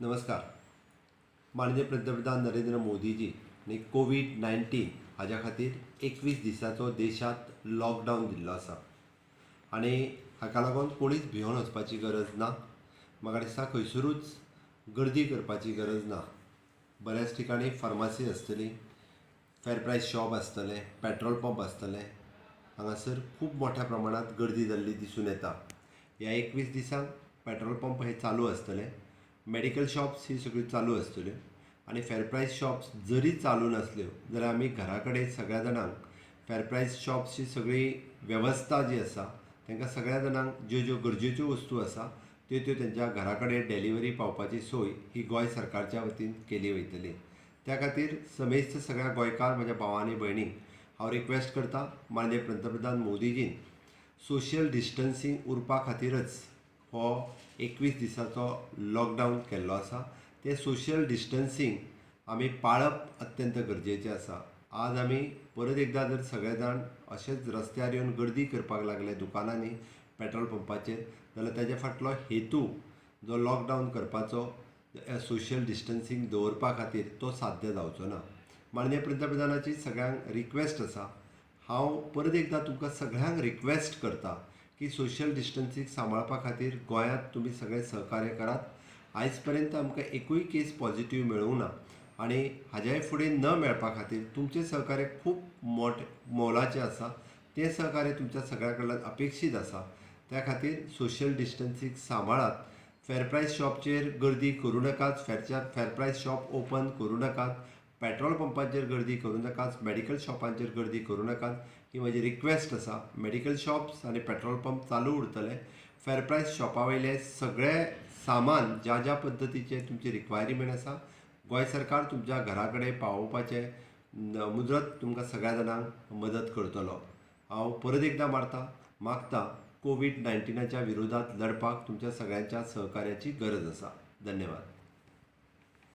नमस्कार. माननीय पंतप्रधान नरेंद्र मोदीजी ने कोविड-19 हाज्या खातीर 21 दिसाचो देशात लॉकडावन दिल्लो आसा आनी हाका लागून कोणीच भिवून वचपाची गरज ना. म्हाका दिसता खंयसरूच गर्दी करपाची गरज ना. बऱ्याच ठिकाणी फार्मासी आसतली, फेर प्रायस शॉप आसतले, पेट्रोल पंप आसतले. हांगासर खूब मोठ्या प्रमाणात गर्दी जाल्ली दिसून येता. ह्या 21 दिसांक पेट्रोल पंप हे चालू आसतले, मेडिकल शॉप्स ही सगळी चालू आसतल्यो आनी फेर प्रायस शॉप्स जरी चालू नासल्यो जाल्यार आमी घरा कडेन सगळ्या जाणांक फेर प्रायस शॉप्सची सगळी वेवस्था जी आसा तांकां सगळ्या जाणांक ज्यो ज्यो गरजेच्यो वस्तू आसा त्यो त्यो तेंच्या घरा कडेन डेलिव्हरी पावपाची सोय ही गोंय सरकारच्या वतीन केली वयतली. त्या खातीर समेस्त सगळ्या गोंयकार म्हज्या भावांनी भयणींक हांव रिक्वेस्ट करता, माननीय पंतप्रधान मोदीजीन सोशियल डिस्टन्सींग उरपा खातीरच हो 21 दिसाचो लॉकडावन केल्लो आसा. ते सोशियल डिस्टन्सींग आमी पाळप अत्यंत गरजेचें आसा. आज आमी परत एकदा जर सगळे जाण अशेंच रस्त्यार येवन गर्दी करपाक लागले दुकानांनी, पेट्रोल पंपाचेर, जाल्यार ताजे फाटलो हेतू जो लॉकडावन करपाचो, सोशियल डिस्टन्सींग दवरपा खातीर तो साध्य जावचो ना. माननीय पंतप्रधानाची सगळ्यांक रिक्वेस्ट आसा. हांव परत एकदा तुमकां सगळ्यांक रिक्वेस्ट करता की सोशियल डिस्टन्सींग सांबाळपा खातीर गोंयांत तुमी सगळे सहकार्य करात. आयज पर्यंत आमकां एकूय केस पॉझिटिव्ह मेळूंक ना आनी हाज्याय फुडें न मेळपा खातीर तुमचें सहकार्य खूब मोलाचें आसा. तें सहकार्य तुमच्या सगळ्या कडल्यान अपेक्षीत आसा. त्या खातीर सोशियल डिस्टन्सींग सांबाळात. फेर प्रायस शॉपचेर गर्दी करूं नाकात, फेर प्रायस शॉप ओपन करूं नाकात, पेट्रोल पंपाचेर गर्दी करूं नाकात, मेडिकल शॉपांचेर गर्दी करूं नाकात ही म्हजी रिक्वेस्ट आसा. मेडिकल शॉप्स आनी पेट्रोल पंप चालू उरतले. फेर प्रायस शॉपा वयले सगळे सामान ज्या ज्या पद्दतीचे तुमची रिक्वायरमेंट आसा गोंय सरकार तुमच्या घरा कडेन पावोवपाचे मुजरत तुमकां सगळ्या जाणांक मदत करतलो. हांव परत एकदा मागता कोविड-19च्या विरोधात लढपाक तुमच्या सगळ्यांच्या सहकार्याची गरज आसा. धन्यवाद.